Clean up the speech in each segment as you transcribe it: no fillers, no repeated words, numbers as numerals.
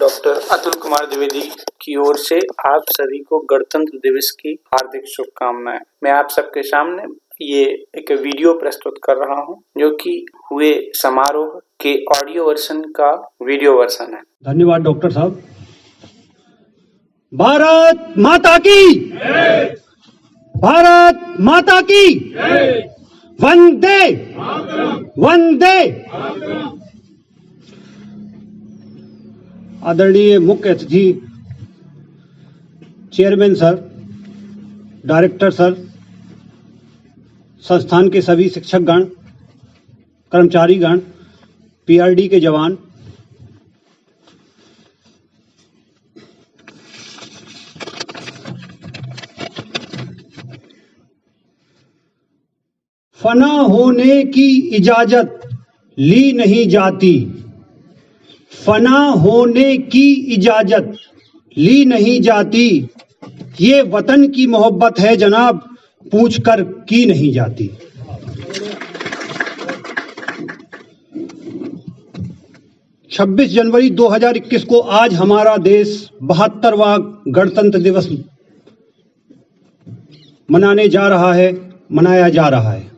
Doctor Atul Kumar Dwivedi की ओर से आप सभी को गणतंत्र दिवस की हार्दिक शुभकामनाएं। मैं आप सबके सामने ये एक वीडियो प्रस्तुत कर रहा हूं जो कि हुए समारोह के ऑडियो वर्जन का वीडियो वर्जन है। धन्यवाद डॉक्टर साहब। भारत माता की जय। भारत माता की जय। वंदे वंदे। आदरणीय मुख्य अतिथि, चेयरमैन सर, डायरेक्टर सर, संस्थान के सभी शिक्षकगण, कर्मचारीगण, पीआरडी के जवान, फना होने की इजाजत ली नहीं जाती। फना होने की इजाजत ली नहीं जाती। ये वतन की मोहब्बत है जनाब, पूछकर की नहीं जाती। छब्बीस जनवरी 2021 को आज हमारा देश 72वां गणतंत्र दिवस मनाया जा रहा है।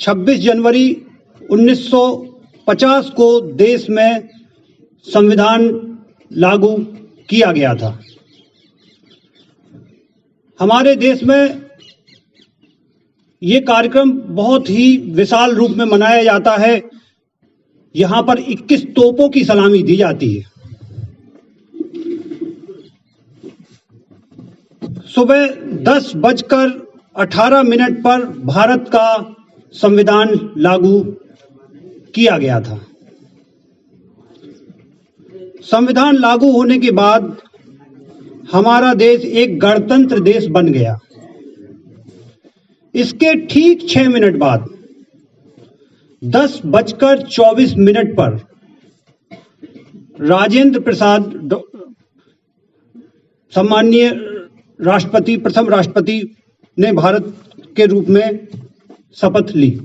26 जनवरी 1950 को देश में संविधान लागू किया गया था। हमारे देश में ये कार्यक्रम बहुत ही विशाल रूप में मनाया जाता है। यहाँ पर 21 तोपों की सलामी दी जाती है। सुबह 10:18 पर भारत का संविधान लागू किया गया था। संविधान लागू होने के बाद हमारा देश एक गणतंत्र देश बन गया। इसके ठीक 6 मिनट बाद 10:24 पर राजेंद्र प्रसाद सम्माननीय राष्ट्रपति, प्रथम राष्ट्रपति ने भारत के रूप में शपथ ली।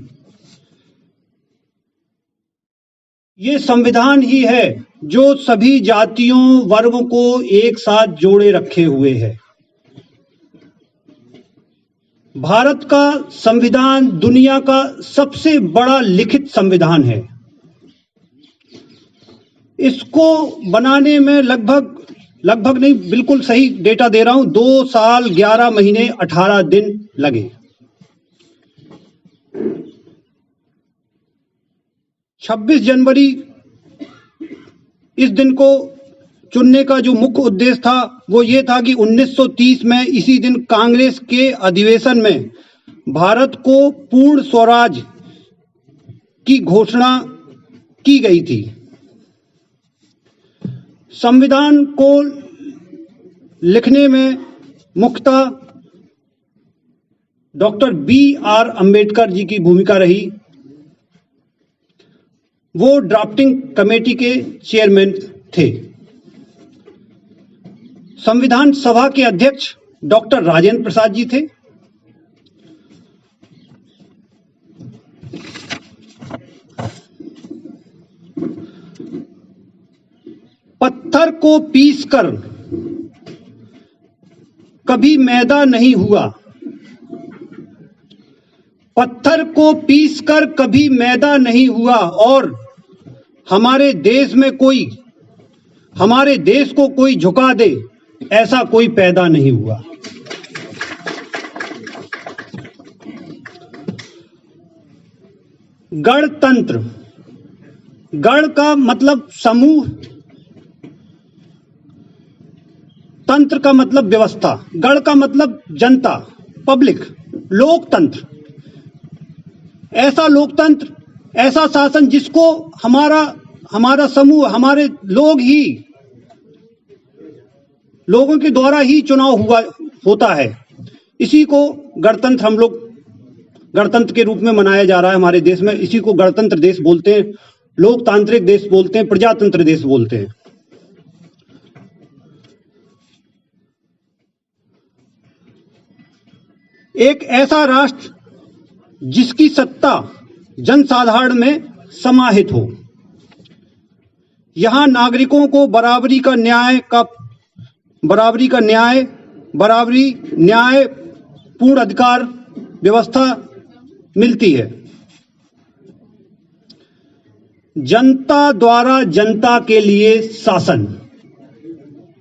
ये संविधान ही है जो सभी जातियों वर्गों को एक साथ जोड़े रखे हुए है। भारत का संविधान दुनिया का सबसे बड़ा लिखित संविधान है। इसको बनाने में लगभग नहीं, बिल्कुल सही डेटा दे रहा हूं, 2 साल 11 महीने 18 दिन लगे। 26 जनवरी इस दिन को चुनने का जो मुख्य उद्देश्य था वो ये था कि 1930 में इसी दिन कांग्रेस के अधिवेशन में भारत को पूर्ण स्वराज की घोषणा की गई थी। संविधान को लिखने में मुख्यतः डॉक्टर B.R. अम्बेडकर जी की भूमिका रही। वो ड्राफ्टिंग कमेटी के चेयरमैन थे। संविधान सभा के अध्यक्ष डॉक्टर राजेंद्र प्रसाद जी थे। पत्थर को पीसकर कभी मैदा नहीं हुआ। पत्थर को पीसकर कभी मैदा नहीं हुआ और हमारे देश को कोई झुका दे, ऐसा कोई पैदा नहीं हुआ। गणतंत्र, गण का मतलब समूह, तंत्र का मतलब व्यवस्था, गण का मतलब जनता, पब्लिक, लोकतंत्र। ऐसा लोकतंत्र, ऐसा शासन जिसको हमारा समूह, हमारे लोगों के द्वारा ही चुनाव होता है। इसी को गणतंत्र हम लोग गणतंत्र के रूप में मनाया जा रहा है हमारे देश में। इसी को गणतंत्र देश बोलते हैं, लोकतांत्रिक देश बोलते हैं, प्रजातंत्र देश बोलते हैं। एक ऐसा राष्ट्र जिसकी सत्ता जनसाधारण में समाहित हो। यहाँ नागरिकों को बराबरी न्याय पूर्ण अधिकार व्यवस्था मिलती है। जनता द्वारा जनता के लिए शासन,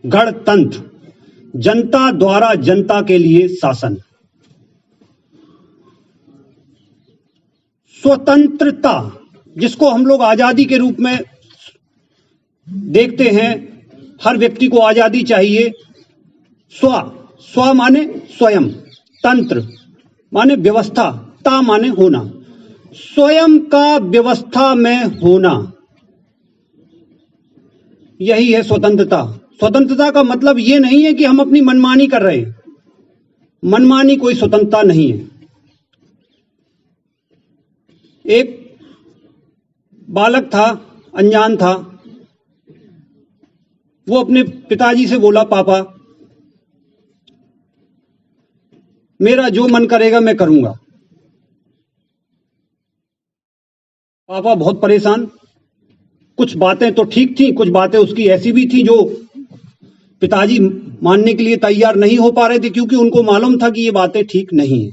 गणतंत्र, जनता द्वारा जनता के लिए शासन। स्वतंत्रता, जिसको हम लोग आजादी के रूप में देखते हैं, हर व्यक्ति को आजादी चाहिए। स्व माने स्वयं, तंत्र माने व्यवस्था, ता माने होना, स्वयं का व्यवस्था में होना, यही है स्वतंत्रता। स्वतंत्रता का मतलब यह नहीं है कि हम अपनी मनमानी कर रहे हैं। मनमानी कोई स्वतंत्रता नहीं है। एक बालक था, अनजान था, वो अपने पिताजी से बोला, पापा मेरा जो मन करेगा मैं करूंगा। पापा बहुत परेशान। कुछ बातें तो ठीक थी, कुछ बातें उसकी ऐसी भी थी जो पिताजी मानने के लिए तैयार नहीं हो पा रहे थे, क्योंकि उनको मालूम था कि ये बातें ठीक नहीं है।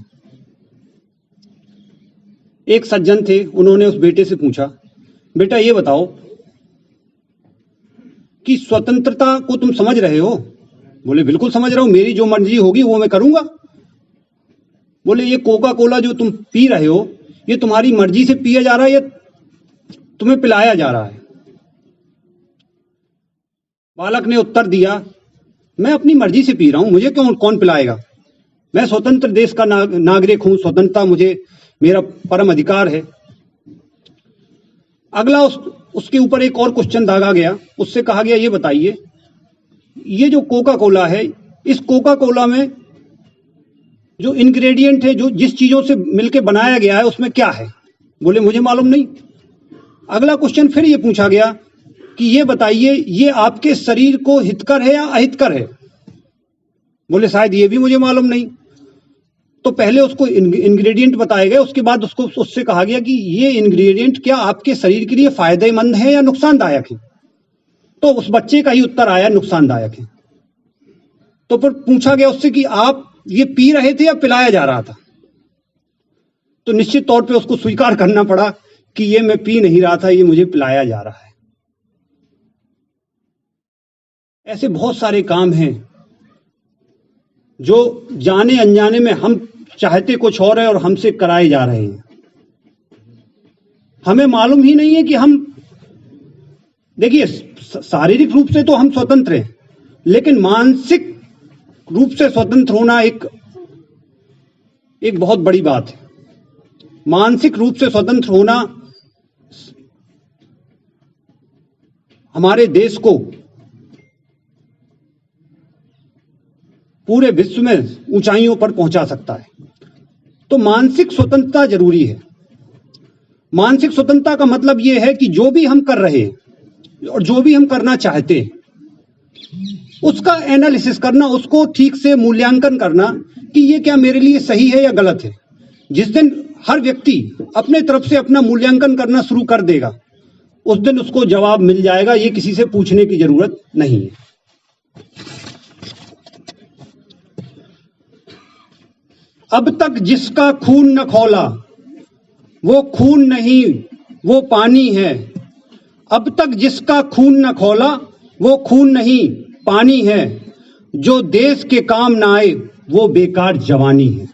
एक सज्जन थे, उन्होंने उस बेटे से पूछा, बेटा ये बताओ कि स्वतंत्रता को तुम समझ रहे हो? बोले बिल्कुल समझ रहा हूं, मेरी जो मर्जी होगी वो मैं करूंगा। बोले ये कोका कोला जो तुम पी रहे हो, ये तुम्हारी मर्जी से पिया जा रहा है या तुम्हें पिलाया जा रहा है? बालक ने उत्तर दिया, मैं अपनी मर्जी से पी रहा हूं, मुझे कौन पिलाएगा? मैं स्वतंत्र देश का नागरिक हूं, स्वतंत्रता मुझे, मेरा परम अधिकार है। अगला उसके ऊपर एक और क्वेश्चन दागा गया। उससे कहा गया, ये बताइए ये जो कोका कोला है, इस कोका कोला में जो इंग्रेडिएंट है, जो जिस चीजों से मिलकर बनाया गया है, उसमें क्या है? बोले मुझे मालूम नहीं। अगला क्वेश्चन फिर ये पूछा गया कि ये बताइए ये आपके शरीर को हितकर है या अहितकर है? बोले शायद ये भी मुझे मालूम नहीं। तो पहले उसको इंग्रेडिएंट बताए गए, उसके बाद उससे कहा गया कि ये इंग्रेडिएंट क्या आपके शरीर के लिए फायदेमंद है या नुकसानदायक है? तो उस बच्चे का ही उत्तर आया, नुकसानदायक है। तो फिर पूछा गया उससे कि आप ये पी रहे थे या पिलाया जा रहा था? तो निश्चित तौर पे उसको स्वीकार करना पड़ा कि ये मैं पी नहीं रहा था, ये मुझे पिलाया जा रहा है। ऐसे बहुत सारे काम हैं जो जाने अनजाने में हम चाहते कुछ और है और हमसे कराए जा रहे हैं। हमें मालूम ही नहीं है कि हम, देखिए शारीरिक रूप से तो हम स्वतंत्र हैं, लेकिन मानसिक रूप से स्वतंत्र होना एक बहुत बड़ी बात है। मानसिक रूप से स्वतंत्र होना हमारे देश को पूरे विश्व में ऊंचाइयों पर पहुंचा सकता है। तो मानसिक स्वतंत्रता जरूरी है। मानसिक स्वतंत्रता का मतलब यह है कि जो भी हम कर रहे हैं और जो भी हम करना चाहते हैं, उसका एनालिसिस करना, उसको ठीक से मूल्यांकन करना कि ये क्या मेरे लिए सही है या गलत है। जिस दिन हर व्यक्ति अपने तरफ से अपना मूल्यांकन करना शुरू कर देगा, उस दिन उसको जवाब मिल जाएगा, ये किसी से पूछने की जरूरत नहीं है। अब तक जिसका खून न खौला वो खून नहीं वो पानी है। अब तक जिसका खून न खौला वो खून नहीं पानी है। जो देश के काम ना आए वो बेकार जवानी है।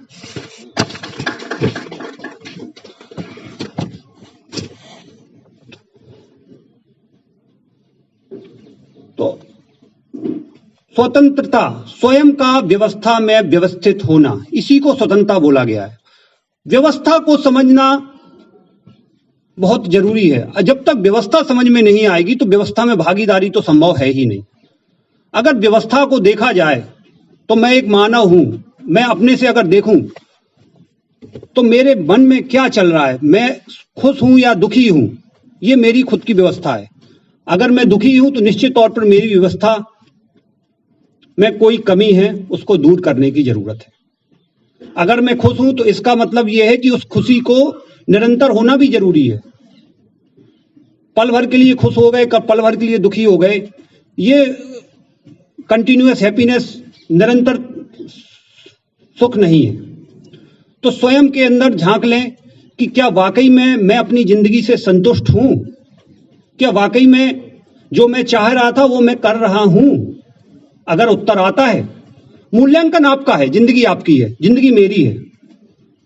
तो स्वतंत्रता, स्वयं का व्यवस्था में व्यवस्थित होना, इसी को स्वतंत्रता बोला गया है। व्यवस्था को समझना बहुत जरूरी है। जब तक व्यवस्था समझ में नहीं आएगी तो व्यवस्था में भागीदारी तो संभव है ही नहीं। अगर व्यवस्था को देखा जाए तो मैं एक मानव हूं, मैं अपने से अगर देखूं तो मेरे मन में क्या चल रहा है, मैं खुश हूं या दुखी हूं, ये मेरी खुद की व्यवस्था है। अगर मैं दुखी हूं तो निश्चित तौर पर मेरी व्यवस्था में कोई कमी है, उसको दूर करने की जरूरत है। अगर मैं खुश हूं तो इसका मतलब यह है कि उस खुशी को निरंतर होना भी जरूरी है। पल भर के लिए खुश हो गए, कब पल भर के लिए दुखी हो गए। ये कंटिन्यूअस हैप्पीनेस, निरंतर सुख नहीं है। तो स्वयं के अंदर झांक लें कि क्या वाकई में मैं अपनी जिंदगी से संतुष्ट हूं? क्या वाकई में जो मैं चाह रहा था वो मैं कर रहा हूं? अगर उत्तर आता है, मूल्यांकन आपका है, जिंदगी आपकी है, जिंदगी मेरी है,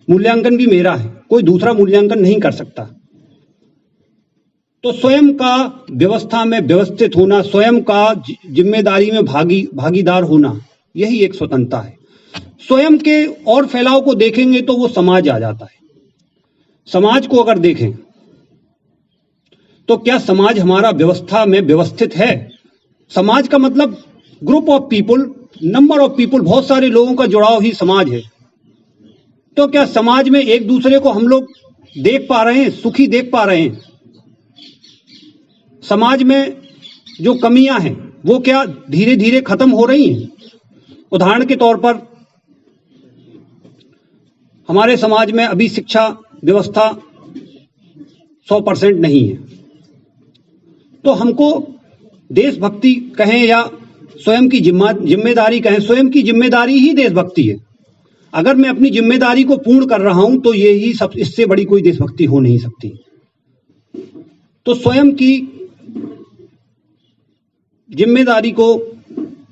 मूल्यांकन भी मेरा है, कोई दूसरा मूल्यांकन नहीं कर सकता। तो स्वयं का व्यवस्था में व्यवस्थित होना, स्वयं का जिम्मेदारी में भागीदार होना, यही एक स्वतंत्रता है। स्वयं के और फैलाव को देखेंगे तो वो समाज आ जाता है। समाज को अगर देखें तो क्या समाज हमारा व्यवस्था में व्यवस्थित है? समाज का मतलब group of people, number of people, बहुत सारे लोगों का जुड़ाव ही समाज है। तो क्या समाज में एक दूसरे को हम लोग देख पा रहे हैं, सुखी देख पा रहे हैं? समाज में जो कमियां हैं वो क्या धीरे धीरे खत्म हो रही हैं? उदाहरण के तौर पर हमारे समाज में अभी शिक्षा व्यवस्था 100% नहीं है। तो हमको देशभक्ति कहें या स्वयं की जिम्मेदारी कहें, स्वयं की जिम्मेदारी ही देशभक्ति है। अगर मैं अपनी जिम्मेदारी को पूर्ण कर रहा हूं तो ये ही सब, इससे बड़ी कोई देशभक्ति हो नहीं सकती। तो स्वयं की जिम्मेदारी को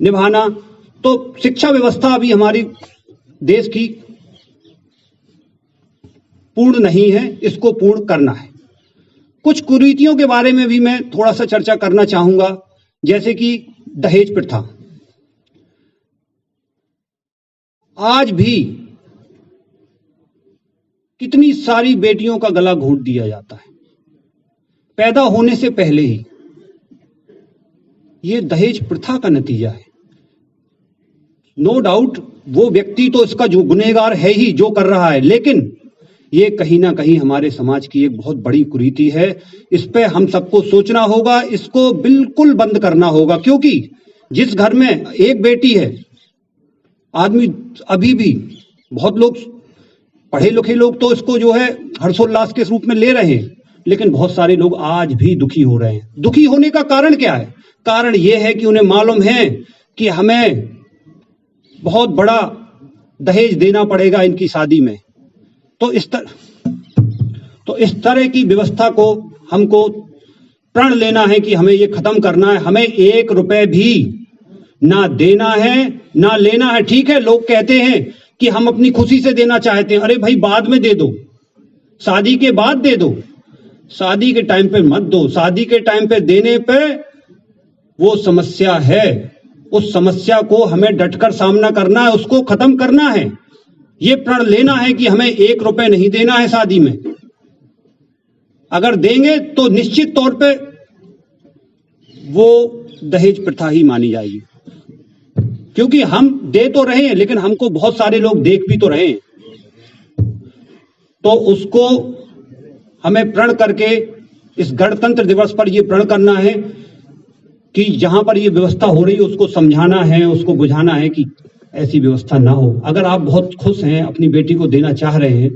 निभाना, तो शिक्षा व्यवस्था अभी हमारी देश की पूर्ण नहीं है, इसको पूर्ण करना है। कुछ कुरीतियों के बारे में भी मैं थोड़ा सा चर्चा करना चाहूंगा, जैसे कि दहेज प्रथा। आज भी कितनी सारी बेटियों का गला घोंट दिया जाता है पैदा होने से पहले ही। ये दहेज प्रथा का नतीजा है। नो डाउट वो व्यक्ति तो इसका जो गुनहगार है ही, जो कर रहा है, लेकिन ये कहीं ना कहीं हमारे समाज की एक बहुत बड़ी कुरीति है। इस पे हम सबको सोचना होगा, इसको बिल्कुल बंद करना होगा। क्योंकि जिस घर में एक बेटी है, आदमी अभी भी बहुत लोग पढ़े लिखे लोग तो इसको जो है हर्षोल्लास के रूप में ले रहे हैं, लेकिन बहुत सारे लोग आज भी दुखी हो रहे हैं। दुखी होने का कारण क्या है? कारण यह है कि उन्हें मालूम है कि हमें बहुत बड़ा दहेज देना पड़ेगा इनकी शादी में। तो इस तरह की व्यवस्था को हमको प्रण लेना है कि हमें ये खत्म करना है। हमें 1 रुपए भी ना देना है ना लेना है। ठीक है, लोग कहते हैं कि हम अपनी खुशी से देना चाहते हैं। अरे भाई, बाद में दे दो, शादी के बाद दे दो, शादी के टाइम पे मत दो। शादी के टाइम पे देने पे वो समस्या है, उस समस्या को हमें डटकर सामना करना है, उसको खत्म करना है। ये प्रण लेना है कि हमें 1 रुपए नहीं देना है शादी में। अगर देंगे तो निश्चित तौर पे वो दहेज प्रथा ही मानी जाएगी, क्योंकि हम दे तो रहे हैं लेकिन हमको बहुत सारे लोग देख भी तो रहे हैं। तो उसको हमें प्रण करके इस गणतंत्र दिवस पर यह प्रण करना है कि जहां पर यह व्यवस्था हो रही है उसको समझाना है, उसको बुझाना है कि ऐसी व्यवस्था ना हो। अगर आप बहुत खुश हैं, अपनी बेटी को देना चाह रहे हैं,